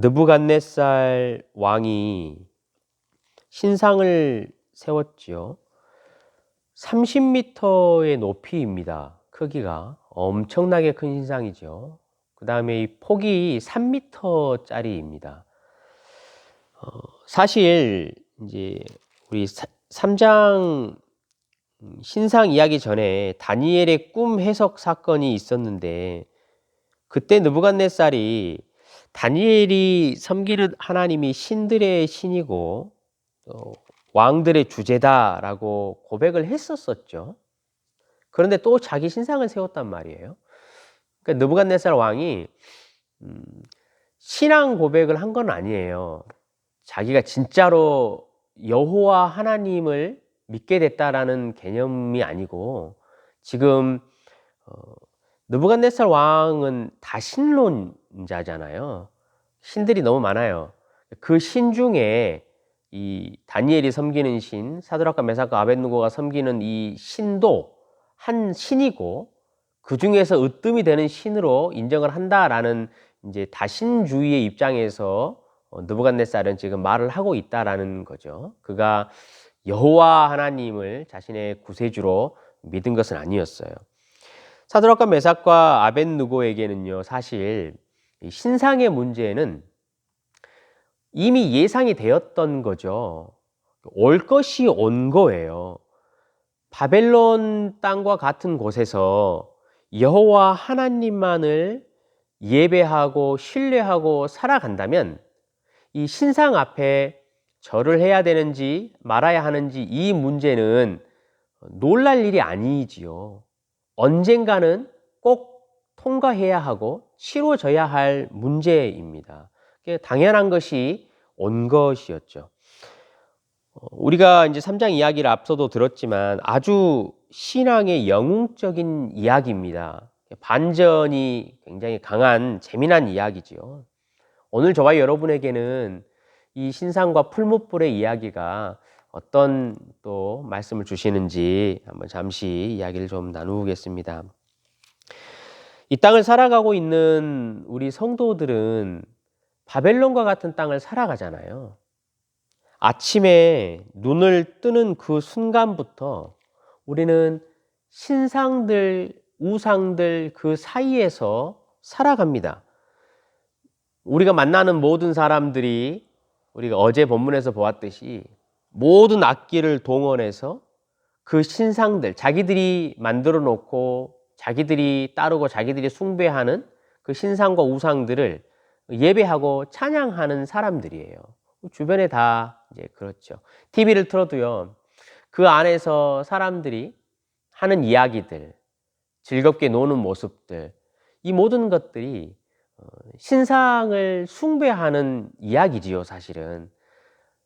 느부갓네살 왕이 신상을 세웠지요. 30m의 높이입니다. 크기가 엄청나게 큰 신상이죠. 그 다음에 이 폭이 3m짜리입니다. 사실 이제 우리 3장 신상 이야기 전에 다니엘의 꿈 해석 사건이 있었는데, 그때 느부갓네살이 다니엘이 섬기는 하나님이 신들의 신이고 왕들의 주제다라고 고백을 했었었죠. 그런데 또 자기 신상을 세웠단 말이에요. 그러니까 느부갓네살 왕이 신앙 고백을 한 건 아니에요. 자기가 진짜로 여호와 하나님을 믿게 됐다라는 개념이 아니고, 지금 느부갓네살 왕은 다신론자잖아요. 신들이 너무 많아요. 그 신 중에 이 다니엘이 섬기는 신, 사드락과 메삭과 아벳느고가 섬기는 이 신도 한 신이고, 그 중에서 으뜸이 되는 신으로 인정을 한다라는 이제 다신주의의 입장에서 느부갓네살은 지금 말을 하고 있다라는 거죠. 그가 여호와 하나님을 자신의 구세주로 믿은 것은 아니었어요. 사드락과 메삭과 아벳느고에게는요, 사실 이 신상의 문제는 이미 예상이 되었던 거죠. 올 것이 온 거예요. 바벨론 땅과 같은 곳에서 여호와 하나님만을 예배하고 신뢰하고 살아간다면 이 신상 앞에 절을 해야 되는지 말아야 하는지 이 문제는 놀랄 일이 아니지요. 언젠가는 꼭 통과해야 하고 치러져야 할 문제입니다. 당연한 것이 온 것이었죠. 우리가 이제 3장 이야기를 앞서도 들었지만 아주 신앙의 영웅적인 이야기입니다. 반전이 굉장히 강한 재미난 이야기지요. 오늘 저와 여러분에게는 이 신상과 풀무불의 이야기가 어떤 또 말씀을 주시는지 한번 잠시 이야기를 좀 나누겠습니다. 이 땅을 살아가고 있는 우리 성도들은 바벨론과 같은 땅을 살아가잖아요. 아침에 눈을 뜨는 그 순간부터 우리는 신상들, 우상들 그 사이에서 살아갑니다. 우리가 만나는 모든 사람들이 우리가 어제 본문에서 보았듯이 모든 악기를 동원해서 그 신상들, 자기들이 만들어 놓고 자기들이 따르고 자기들이 숭배하는 그 신상과 우상들을 예배하고 찬양하는 사람들이에요. 주변에 다 이제 그렇죠. TV를 틀어도요, 그 안에서 사람들이 하는 이야기들, 즐겁게 노는 모습들, 이 모든 것들이 신상을 숭배하는 이야기지요, 사실은.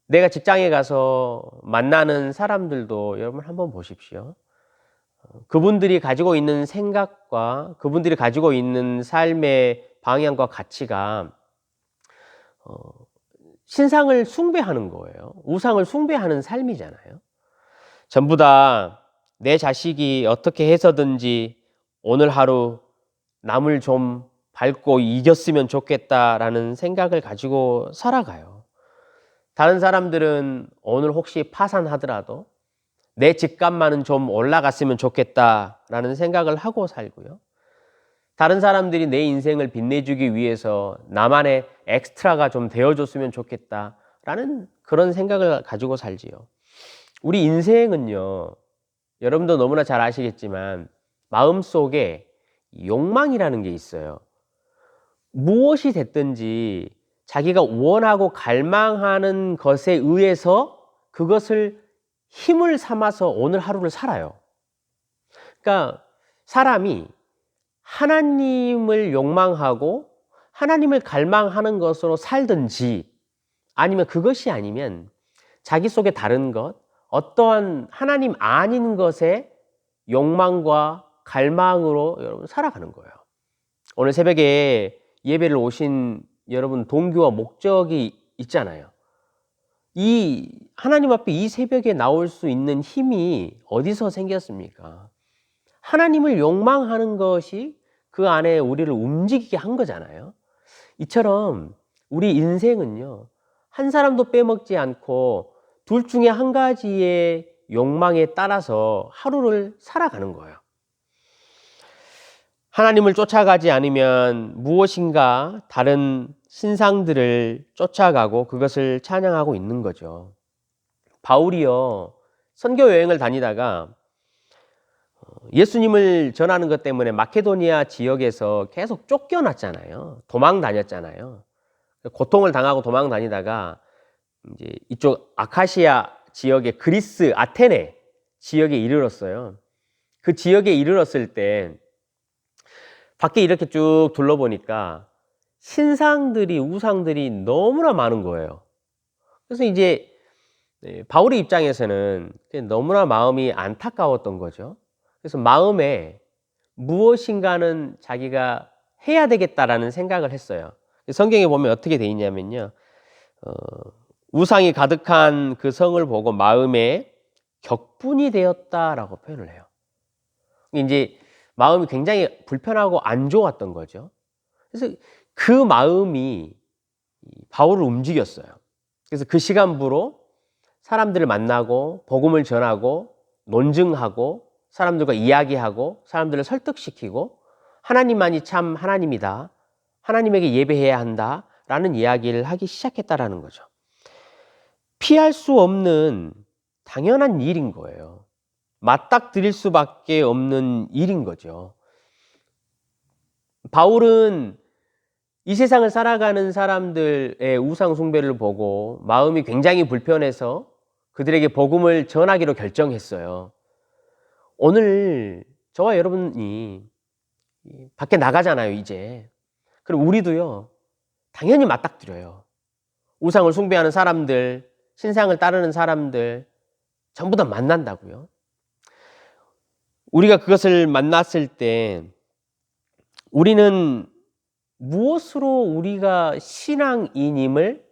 내가 직장에 가서 만나는 사람들도 여러분 한번 보십시오. 그분들이 가지고 있는 생각과 그분들이 가지고 있는 삶의 방향과 가치가 신상을 숭배하는 거예요. 우상을 숭배하는 삶이잖아요. 전부 다 내 자식이 어떻게 해서든지 오늘 하루 남을 좀 밟고 이겼으면 좋겠다라는 생각을 가지고 살아가요. 다른 사람들은 오늘 혹시 파산하더라도 내 집값만은 좀 올라갔으면 좋겠다라는 생각을 하고 살고요. 다른 사람들이 내 인생을 빛내주기 위해서 나만의 엑스트라가 좀 되어줬으면 좋겠다라는 그런 생각을 가지고 살지요. 우리 인생은요, 여러분도 너무나 잘 아시겠지만 마음속에 욕망이라는 게 있어요. 무엇이 됐든지 자기가 원하고 갈망하는 것에 의해서 그것을 힘을 삼아서 오늘 하루를 살아요. 그러니까 사람이 하나님을 욕망하고 하나님을 갈망하는 것으로 살든지, 아니면 그것이 아니면 자기 속에 다른 것, 어떠한 하나님 아닌 것에 욕망과 갈망으로 여러분 살아가는 거예요. 오늘 새벽에 예배를 오신 여러분 동기와 목적이 있잖아요. 이 하나님 앞에 이 새벽에 나올 수 있는 힘이 어디서 생겼습니까? 하나님을 욕망하는 것이 그 안에 우리를 움직이게 한 거잖아요. 이처럼 우리 인생은요, 한 사람도 빼먹지 않고 둘 중에 한 가지의 욕망에 따라서 하루를 살아가는 거예요. 하나님을 쫓아가지 않으면 무엇인가 다른 신상들을 쫓아가고 그것을 찬양하고 있는 거죠. 바울이요, 선교 여행을 다니다가 예수님을 전하는 것 때문에 마케도니아 지역에서 계속 쫓겨났잖아요. 도망 다녔잖아요. 고통을 당하고 도망 다니다가 이제 이쪽 아카시아 지역의 그리스 아테네 지역에 이르렀어요. 그 지역에 이르렀을 때 밖에 이렇게 쭉 둘러보니까 신상들이, 우상들이 너무나 많은 거예요. 그래서 이제 바울의 입장에서는 너무나 마음이 안타까웠던 거죠. 그래서 마음에 무엇인가는 자기가 해야 되겠다라는 생각을 했어요. 성경에 보면 어떻게 돼 있냐면요, 우상이 가득한 그 성을 보고 마음에 격분이 되었다라고 표현을 해요. 이제 마음이 굉장히 불편하고 안 좋았던 거죠. 그래서 그 마음이 바울을 움직였어요. 그래서 그 시간부로 사람들을 만나고 복음을 전하고 논증하고 사람들과 이야기하고 사람들을 설득시키고 하나님만이 참 하나님이다, 하나님에게 예배해야 한다 라는 이야기를 하기 시작했다라는 거죠. 피할 수 없는 당연한 일인 거예요. 맞닥뜨릴 수밖에 없는 일인 거죠. 바울은 이 세상을 살아가는 사람들의 우상 숭배를 보고 마음이 굉장히 불편해서 그들에게 복음을 전하기로 결정했어요. 오늘 저와 여러분이 밖에 나가잖아요, 이제. 그럼 우리도요, 당연히 맞닥뜨려요. 우상을 숭배하는 사람들, 신상을 따르는 사람들 전부 다 만난다고요. 우리가 그것을 만났을 때 우리는 무엇으로 우리가 신앙인임을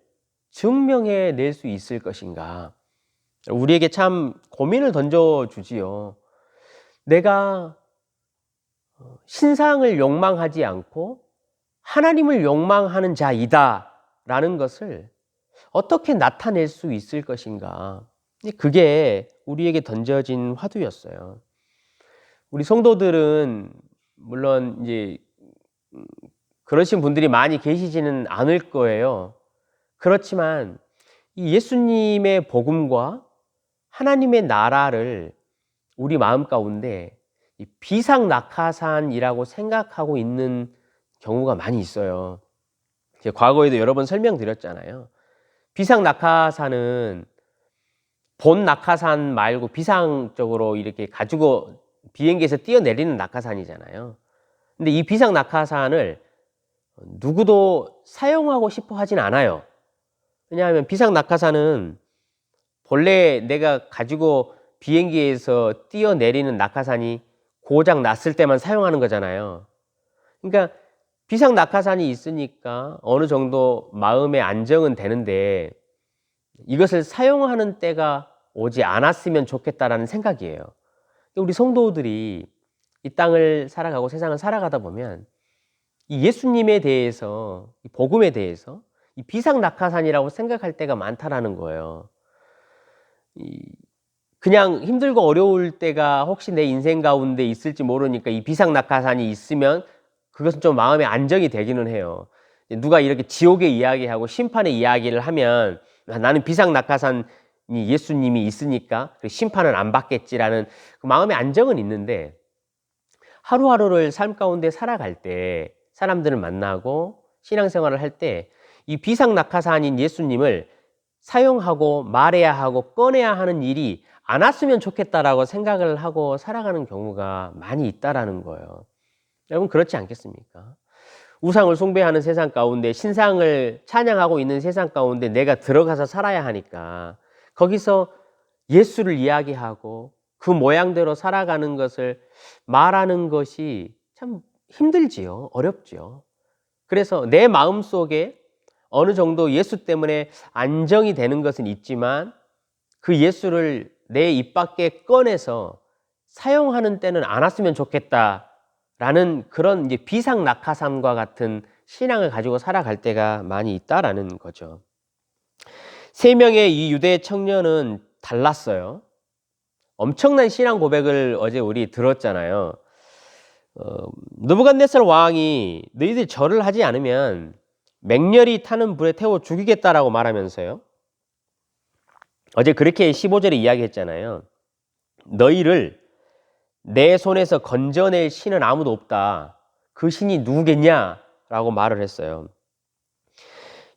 증명해 낼 수 있을 것인가? 우리에게 참 고민을 던져주지요. 내가 신상을 욕망하지 않고 하나님을 욕망하는 자이다 라는 것을 어떻게 나타낼 수 있을 것인가? 그게 우리에게 던져진 화두였어요. 우리 성도들은 물론 이제 그러신 분들이 많이 계시지는 않을 거예요. 그렇지만 이 예수님의 복음과 하나님의 나라를 우리 마음 가운데 이 비상낙하산이라고 생각하고 있는 경우가 많이 있어요. 제가 과거에도 여러 번 설명드렸잖아요. 비상낙하산은 본 낙하산 말고 비상적으로 이렇게 가지고 비행기에서 뛰어내리는 낙하산이잖아요. 근데 이 비상낙하산을 누구도 사용하고 싶어 하진 않아요. 왜냐하면 비상낙하산은 본래 내가 가지고 비행기에서 뛰어내리는 낙하산이 고장 났을 때만 사용하는 거잖아요. 그러니까 비상낙하산이 있으니까 어느 정도 마음의 안정은 되는데 이것을 사용하는 때가 오지 않았으면 좋겠다라는 생각이에요. 우리 성도들이 이 땅을 살아가고 세상을 살아가다 보면 이 예수님에 대해서, 이 복음에 대해서 이 비상낙하산이라고 생각할 때가 많다라는 거예요. 그냥 힘들고 어려울 때가 혹시 내 인생 가운데 있을지 모르니까 이 비상낙하산이 있으면 그것은 좀 마음의 안정이 되기는 해요. 누가 이렇게 지옥의 이야기하고 심판의 이야기를 하면 나는 비상낙하산이 예수님이 있으니까 심판은 안 받겠지라는 그 마음의 안정은 있는데, 하루하루를 삶 가운데 살아갈 때 사람들을 만나고 신앙생활을 할 때 이 비상낙하산인 예수님을 사용하고 말해야 하고 꺼내야 하는 일이 안 왔으면 좋겠다라고 생각을 하고 살아가는 경우가 많이 있다라는 거예요. 여러분 그렇지 않겠습니까? 우상을 숭배하는 세상 가운데, 신상을 찬양하고 있는 세상 가운데 내가 들어가서 살아야 하니까 거기서 예수를 이야기하고 그 모양대로 살아가는 것을 말하는 것이 참 힘들지요. 어렵지요. 그래서 내 마음속에 어느 정도 예수 때문에 안정이 되는 것은 있지만 그 예수를 내 입 밖에 꺼내서 사용하는 때는 안 왔으면 좋겠다라는 그런 이제 비상낙하산과 같은 신앙을 가지고 살아갈 때가 많이 있다라는 거죠. 3명의 이 유대 청년은 달랐어요. 엄청난 신앙 고백을 어제 우리 들었잖아요. 느부갓네살 왕이 너희들 절을 하지 않으면 맹렬히 타는 불에 태워 죽이겠다라고 말하면서요. 어제 그렇게 15절에 이야기했잖아요. 너희를 내 손에서 건져낼 신은 아무도 없다. 그 신이 누구겠냐? 라고 말을 했어요.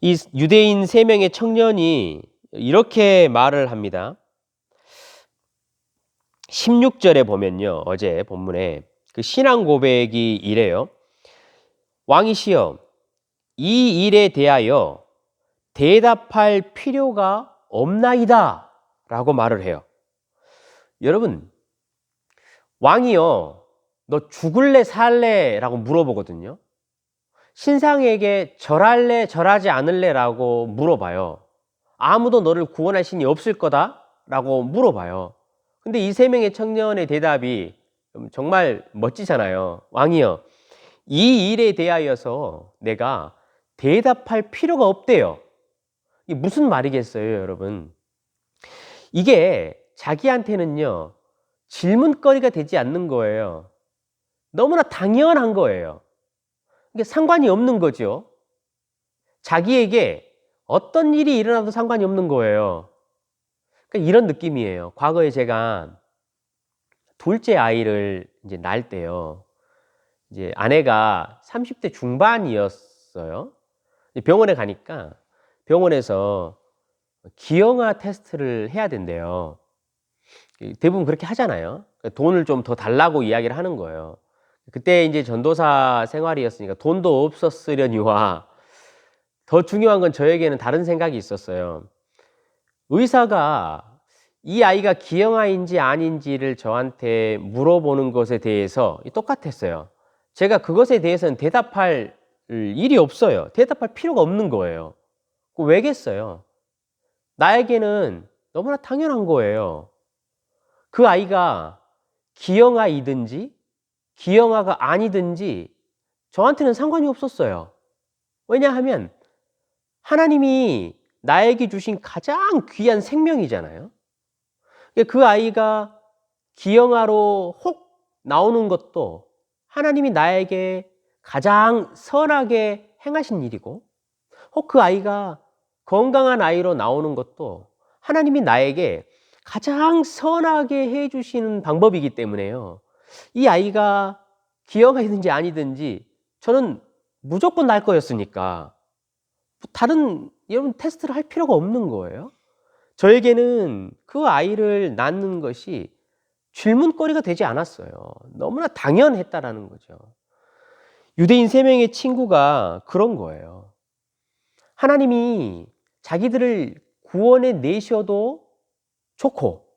이 유대인 3명의 청년이 이렇게 말을 합니다. 16절에 보면요. 어제 본문에 그 신앙 고백이 이래요. 왕이시여, 이 일에 대하여 대답할 필요가 없나이다. 라고 말을 해요. 여러분, 왕이요, 너 죽을래 살래? 라고 물어보거든요. 신상에게 절할래 절하지 않을래? 라고 물어봐요. 아무도 너를 구원할 신이 없을 거다? 라고 물어봐요. 근데 이 3명의 청년의 대답이 정말 멋지잖아요. 왕이여, 이 일에 대하여서 내가 대답할 필요가 없대요. 이게 무슨 말이겠어요, 여러분? 이게 자기한테는요, 질문거리가 되지 않는 거예요. 너무나 당연한 거예요. 이게 상관이 없는 거죠. 자기에게 어떤 일이 일어나도 상관이 없는 거예요. 그러니까 이런 느낌이에요. 과거에 제가 둘째 아이를 이제 낳을 때요. 이제 아내가 30대 중반이었어요. 병원에 가니까 병원에서 기형아 테스트를 해야 된대요. 대부분 그렇게 하잖아요. 돈을 좀 더 달라고 이야기를 하는 거예요. 그때 이제 전도사 생활이었으니까 돈도 없었으려니와 더 중요한 건 저에게는 다른 생각이 있었어요. 의사가 이 아이가 기형아인지 아닌지를 저한테 물어보는 것에 대해서 똑같았어요. 제가 그것에 대해서는 대답할 일이 없어요. 대답할 필요가 없는 거예요. 왜겠어요? 나에게는 너무나 당연한 거예요. 그 아이가 기형아이든지 기형아가 아니든지 저한테는 상관이 없었어요. 왜냐하면 하나님이 나에게 주신 가장 귀한 생명이잖아요. 그 아이가 기형아로 혹 나오는 것도 하나님이 나에게 가장 선하게 행하신 일이고, 혹 그 아이가 건강한 아이로 나오는 것도 하나님이 나에게 가장 선하게 해주시는 방법이기 때문에요. 이 아이가 기형아이든지 아니든지 저는 무조건 날 거였으니까 다른 여러분 테스트를 할 필요가 없는 거예요. 저에게는 그 아이를 낳는 것이 질문거리가 되지 않았어요. 너무나 당연했다라는 거죠. 유대인 3명의 친구가 그런 거예요. 하나님이 자기들을 구원해 내셔도 좋고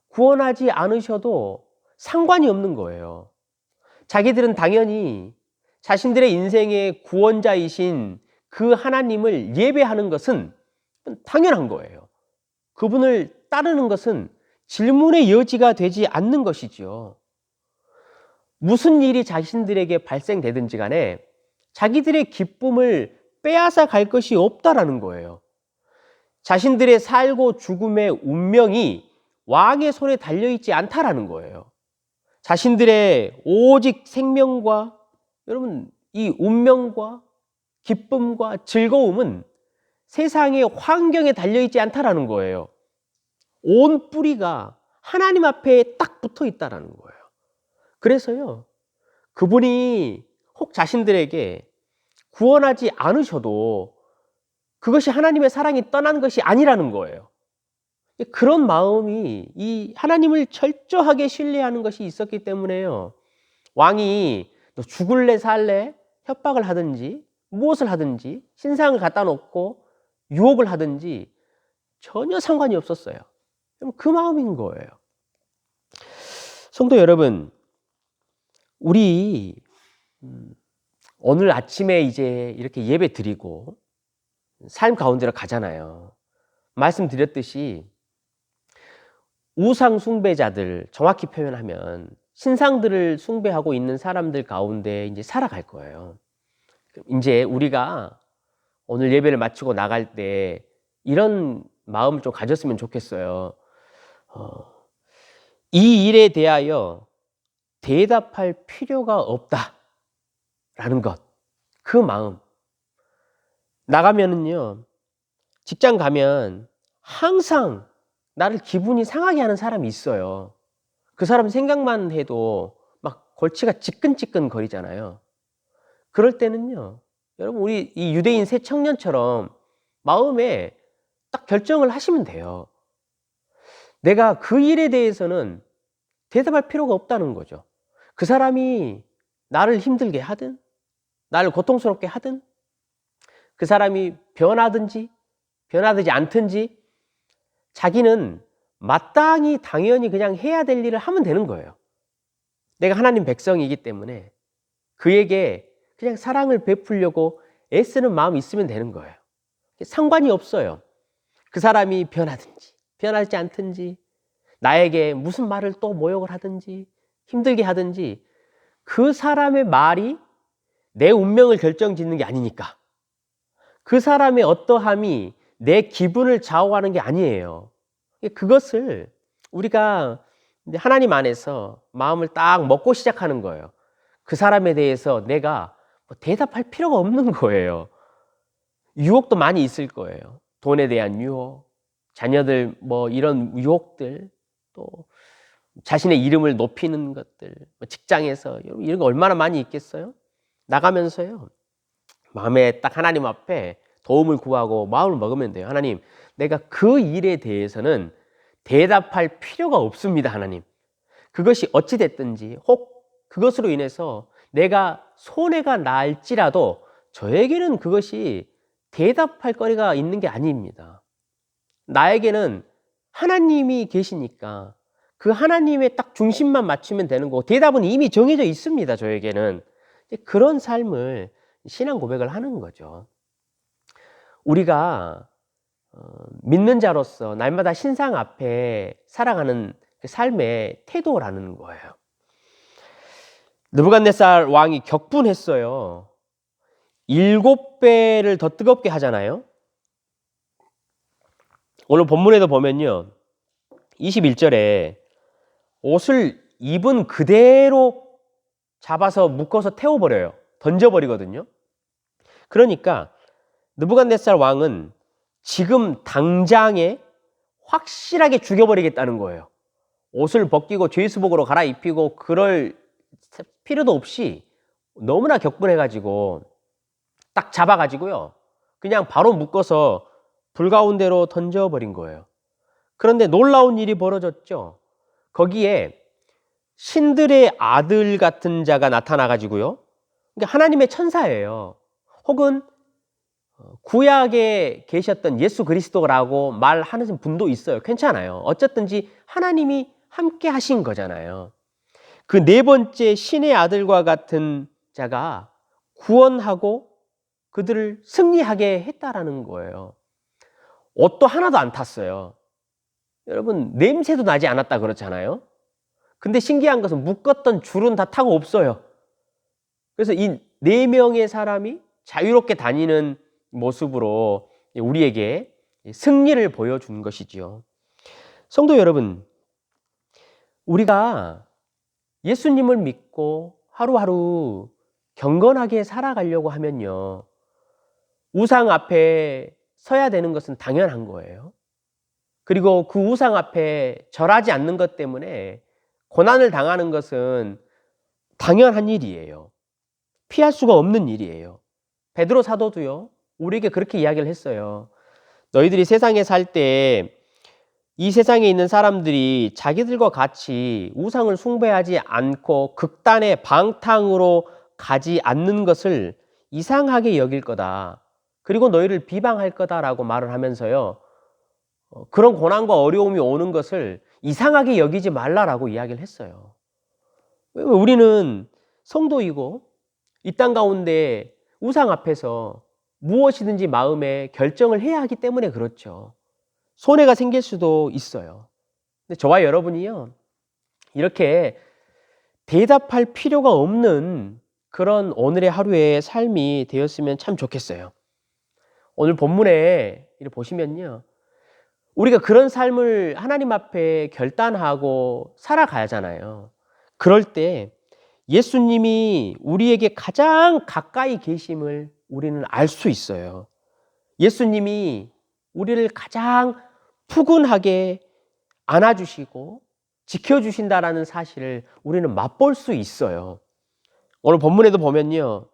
구원하지 않으셔도 상관이 없는 거예요. 자기들은 당연히 자신들의 인생의 구원자이신 그 하나님을 예배하는 것은 당연한 거예요. 그분을 따르는 것은 질문의 여지가 되지 않는 것이지요. 무슨 일이 자신들에게 발생되든지 간에 자기들의 기쁨을 빼앗아 갈 것이 없다라는 거예요. 자신들의 살고 죽음의 운명이 왕의 손에 달려있지 않다라는 거예요. 자신들의 오직 생명과 여러분 이 운명과 기쁨과 즐거움은 세상의 환경에 달려있지 않다라는 거예요. 온 뿌리가 하나님 앞에 딱 붙어 있다라는 거예요. 그래서요, 그분이 혹 자신들에게 구원하지 않으셔도 그것이 하나님의 사랑이 떠난 것이 아니라는 거예요. 그런 마음이 이 하나님을 철저하게 신뢰하는 것이 있었기 때문에요. 왕이 너 죽을래 살래 협박을 하든지 무엇을 하든지 신상을 갖다 놓고 유혹을 하든지 전혀 상관이 없었어요. 그 마음인 거예요. 성도 여러분, 우리 오늘 아침에 이제 이렇게 예배 드리고 삶 가운데로 가잖아요. 말씀드렸듯이 우상 숭배자들, 정확히 표현하면 신상들을 숭배하고 있는 사람들 가운데 이제 살아갈 거예요. 이제 우리가 오늘 예배를 마치고 나갈 때 이런 마음을 좀 가졌으면 좋겠어요. 이 일에 대하여 대답할 필요가 없다라는 것. 그 마음. 나가면은요, 직장 가면 항상 나를 기분이 상하게 하는 사람이 있어요. 그 사람 생각만 해도 막 골치가 지끈지끈 거리잖아요. 그럴 때는요, 여러분, 우리 이 유대인 새 청년처럼 마음에 딱 결정을 하시면 돼요. 내가 그 일에 대해서는 대답할 필요가 없다는 거죠. 그 사람이 나를 힘들게 하든, 나를 고통스럽게 하든, 그 사람이 변하든지, 변화되지 않든지, 자기는 마땅히 당연히 그냥 해야 될 일을 하면 되는 거예요. 내가 하나님 백성이기 때문에 그에게 그냥 사랑을 베풀려고 애쓰는 마음이 있으면 되는 거예요. 상관이 없어요. 그 사람이 변하든지 변하지 않든지, 나에게 무슨 말을 또 모욕을 하든지 힘들게 하든지, 그 사람의 말이 내 운명을 결정짓는 게 아니니까. 그 사람의 어떠함이 내 기분을 좌우하는 게 아니에요. 그것을 우리가 하나님 안에서 마음을 딱 먹고 시작하는 거예요. 그 사람에 대해서 내가 대답할 필요가 없는 거예요. 유혹도 많이 있을 거예요. 돈에 대한 유혹, 자녀들 이런 유혹들, 또 자신의 이름을 높이는 것들, 직장에서 이런 거 얼마나 많이 있겠어요? 나가면서요, 마음에 딱 하나님 앞에 도움을 구하고 마음을 먹으면 돼요. 하나님, 내가 그 일에 대해서는 대답할 필요가 없습니다. 하나님, 그것이 어찌 됐든지, 혹 그것으로 인해서 내가 손해가 날지라도 저에게는 그것이 대답할 거리가 있는 게 아닙니다. 나에게는 하나님이 계시니까 그 하나님의 딱 중심만 맞추면 되는 거고, 대답은 이미 정해져 있습니다. 저에게는. 그런 삶을 신앙 고백을 하는 거죠. 우리가 믿는 자로서 날마다 신상 앞에 살아가는 그 삶의 태도라는 거예요. 느부갓네살 왕이 격분했어요. 7배를 더 뜨겁게 하잖아요. 오늘 본문에도 보면요, 21절에 옷을 입은 그대로 잡아서 묶어서 태워버려요. 던져버리거든요. 그러니까 느부갓네살 왕은 지금 당장에 확실하게 죽여버리겠다는 거예요. 옷을 벗기고 죄수복으로 갈아입히고 그럴 필요도 없이 너무나 격분해가지고 딱 잡아가지고요, 그냥 바로 묶어서 불 가운데로 던져버린 거예요. 그런데 놀라운 일이 벌어졌죠. 거기에 신들의 아들 같은 자가 나타나가지고요, 그러니까 하나님의 천사예요. 혹은 구약에 계셨던 예수 그리스도라고 말하는 분도 있어요. 괜찮아요. 어쨌든지 하나님이 함께 하신 거잖아요. 그 네 번째 신의 아들과 같은 자가 구원하고 그들을 승리하게 했다라는 거예요. 옷도 하나도 안 탔어요. 여러분, 냄새도 나지 않았다 그렇잖아요. 근데 신기한 것은 묶었던 줄은 다 타고 없어요. 그래서 이 4명의 사람이 자유롭게 다니는 모습으로 우리에게 승리를 보여준 것이지요. 성도 여러분, 우리가 예수님을 믿고 하루하루 경건하게 살아가려고 하면요, 우상 앞에 서야 되는 것은 당연한 거예요. 그리고 그 우상 앞에 절하지 않는 것 때문에 고난을 당하는 것은 당연한 일이에요. 피할 수가 없는 일이에요. 베드로 사도도요, 우리에게 그렇게 이야기를 했어요. 너희들이 세상에 살 때 이 세상에 있는 사람들이 자기들과 같이 우상을 숭배하지 않고 극단의 방탕으로 가지 않는 것을 이상하게 여길 거다. 그리고 너희를 비방할 거다라고 말을 하면서요, 그런 고난과 어려움이 오는 것을 이상하게 여기지 말라라고 이야기를 했어요. 우리는 성도이고 이 땅 가운데 우상 앞에서 무엇이든지 마음에 결정을 해야 하기 때문에 그렇죠. 손해가 생길 수도 있어요. 근데 저와 여러분이요, 이렇게 대답할 필요가 없는 그런 오늘의 하루의 삶이 되었으면 참 좋겠어요. 오늘 본문에 이렇게 보시면요, 우리가 그런 삶을 하나님 앞에 결단하고 살아가잖아요. 그럴 때 예수님이 우리에게 가장 가까이 계심을 우리는 알 수 있어요. 예수님이 우리를 가장 푸근하게 안아주시고 지켜주신다라는 사실을 우리는 맛볼 수 있어요. 오늘 본문에도 보면요,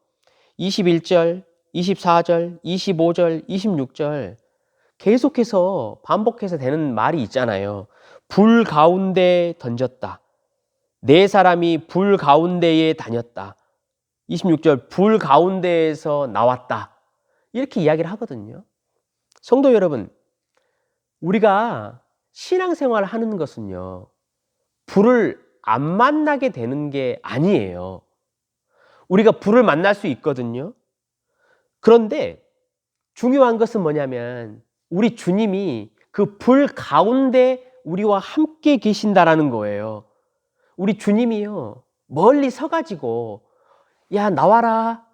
21절, 24절, 25절, 26절 계속해서 반복해서 되는 말이 있잖아요. 불 가운데 던졌다. 네 사람이 불 가운데에 다녔다. 26절, 불 가운데에서 나왔다. 이렇게 이야기를 하거든요. 성도 여러분, 우리가 신앙생활을 하는 것은요, 불을 안 만나게 되는 게 아니에요. 우리가 불을 만날 수 있거든요. 그런데 중요한 것은 뭐냐면 우리 주님이 그 불 가운데 우리와 함께 계신다라는 거예요. 우리 주님이요, 멀리 서가지고 야 나와라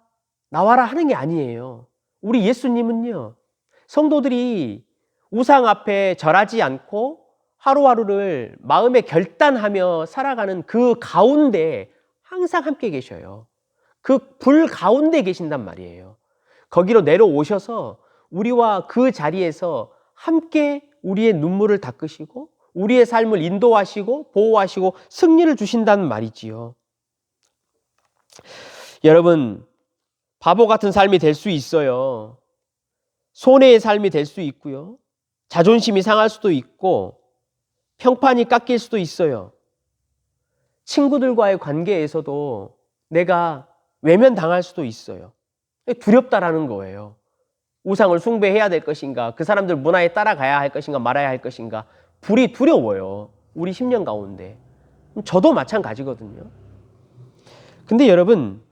나와라 하는 게 아니에요. 우리 예수님은요, 성도들이 우상 앞에 절하지 않고 하루하루를 마음에 결단하며 살아가는 그 가운데 항상 함께 계셔요. 그 불 가운데 계신단 말이에요. 거기로 내려오셔서 우리와 그 자리에서 함께 우리의 눈물을 닦으시고 우리의 삶을 인도하시고 보호하시고 승리를 주신다는 말이지요. 여러분, 바보 같은 삶이 될 수 있어요. 손해의 삶이 될 수 있고요. 자존심이 상할 수도 있고 평판이 깎일 수도 있어요. 친구들과의 관계에서도 내가 외면당할 수도 있어요. 두렵다라는 거예요. 우상을 숭배해야 될 것인가, 그 사람들 문화에 따라가야 할 것인가 말아야 할 것인가, 불이 두려워요. 우리 심령 가운데. 저도 마찬가지거든요. 근데 여러분,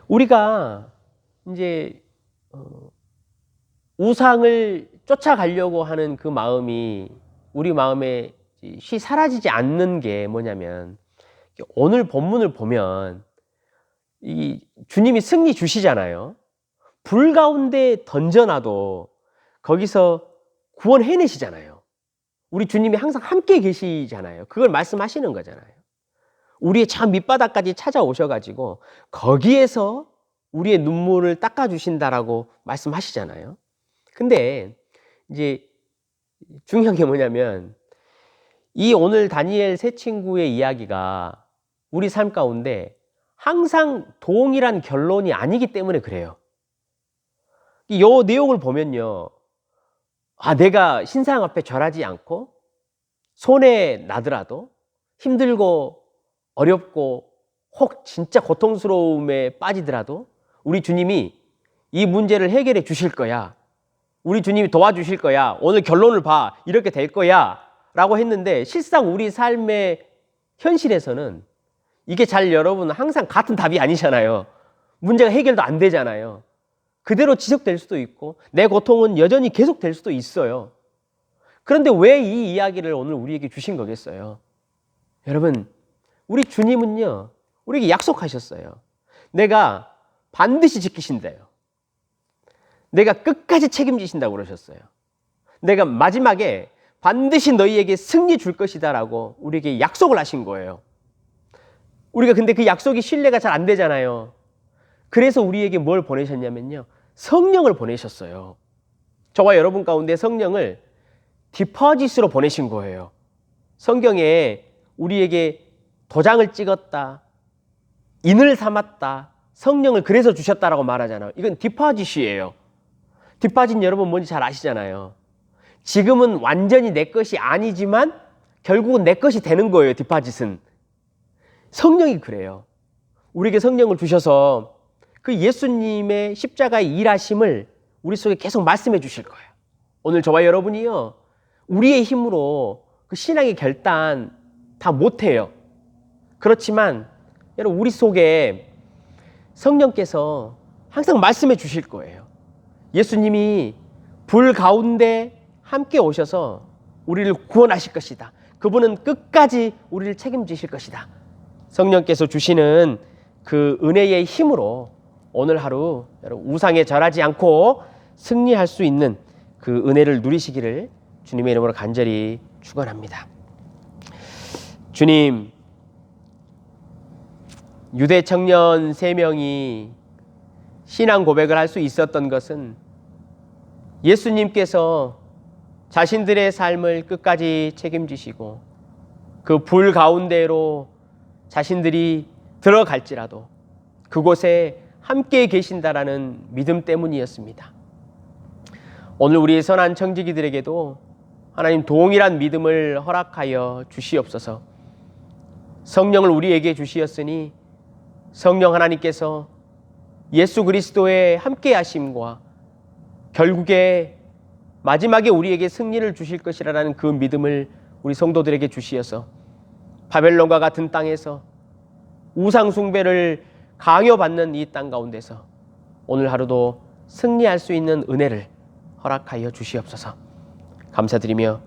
우리가 이제 우상을 쫓아가려고 하는 그 마음이 우리 마음에 쉬 사라지지 않는 게 뭐냐면, 오늘 본문을 보면 이 주님이 승리 주시잖아요. 불 가운데 던져놔도 거기서 구원해내시잖아요. 우리 주님이 항상 함께 계시잖아요. 그걸 말씀하시는 거잖아요. 우리의 참 밑바닥까지 찾아오셔가지고 거기에서 우리의 눈물을 닦아주신다라고 말씀하시잖아요. 근데 이제 중요한 게 뭐냐면, 이 오늘 다니엘 세 친구의 이야기가 우리 삶 가운데 항상 동일한 결론이 아니기 때문에 그래요. 이 내용을 보면요, 내가 신상 앞에 절하지 않고 손해 나더라도 힘들고 어렵고 혹 진짜 고통스러움에 빠지더라도 우리 주님이 이 문제를 해결해 주실 거야. 우리 주님이 도와주실 거야. 오늘 결론을 봐. 이렇게 될 거야. 라고 했는데 실상 우리 삶의 현실에서는 이게 잘 여러분 항상 같은 답이 아니잖아요. 문제가 해결도 안 되잖아요. 그대로 지속될 수도 있고 내 고통은 여전히 계속될 수도 있어요. 그런데 왜 이 이야기를 오늘 우리에게 주신 거겠어요? 여러분, 우리 주님은요, 우리에게 약속하셨어요. 내가 반드시 지키신대요. 내가 끝까지 책임지신다고 그러셨어요. 내가 마지막에 반드시 너희에게 승리 줄 것이다 라고 우리에게 약속을 하신 거예요. 우리가 근데 그 약속이 신뢰가 잘 안 되잖아요. 그래서 우리에게 뭘 보내셨냐면요, 성령을 보내셨어요. 저와 여러분 가운데 성령을 디퍼짓으로 보내신 거예요. 성경에 우리에게 도장을 찍었다, 인을 삼았다, 성령을 그래서 주셨다라고 말하잖아요. 이건 디퍼짓이에요. 디퍼짓 여러분 뭔지 잘 아시잖아요. 지금은 완전히 내 것이 아니지만 결국은 내 것이 되는 거예요. 디퍼짓은. 성령이 그래요. 우리에게 성령을 주셔서 그 예수님의 십자가의 일하심을 우리 속에 계속 말씀해 주실 거예요. 오늘 저와 여러분이요, 우리의 힘으로 그 신앙의 결단 다 못해요. 그렇지만 여러분, 우리 속에 성령께서 항상 말씀해 주실 거예요. 예수님이 불 가운데 함께 오셔서 우리를 구원하실 것이다. 그분은 끝까지 우리를 책임지실 것이다. 성령께서 주시는 그 은혜의 힘으로 오늘 하루 여러분 우상에 절하지 않고 승리할 수 있는 그 은혜를 누리시기를 주님의 이름으로 간절히 축원합니다. 주님, 유대 청년 3명이 신앙 고백을 할 수 있었던 것은 예수님께서 자신들의 삶을 끝까지 책임지시고 그 불 가운데로 자신들이 들어갈지라도 그곳에 함께 계신다라는 믿음 때문이었습니다. 오늘 우리 선한 청지기들에게도 하나님 동일한 믿음을 허락하여 주시옵소서. 성령을 우리에게 주시었으니 성령 하나님께서 예수 그리스도의 함께 하심과 결국에 마지막에 우리에게 승리를 주실 것이라는 그 믿음을 우리 성도들에게 주시어서 바벨론과 같은 땅에서 우상 숭배를 강요받는 이 땅 가운데서 오늘 하루도 승리할 수 있는 은혜를 허락하여 주시옵소서. 감사드리며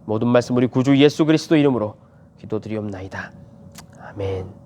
모든 말씀 우리 구주 예수 그리스도 이름으로 기도드리옵나이다. 아멘.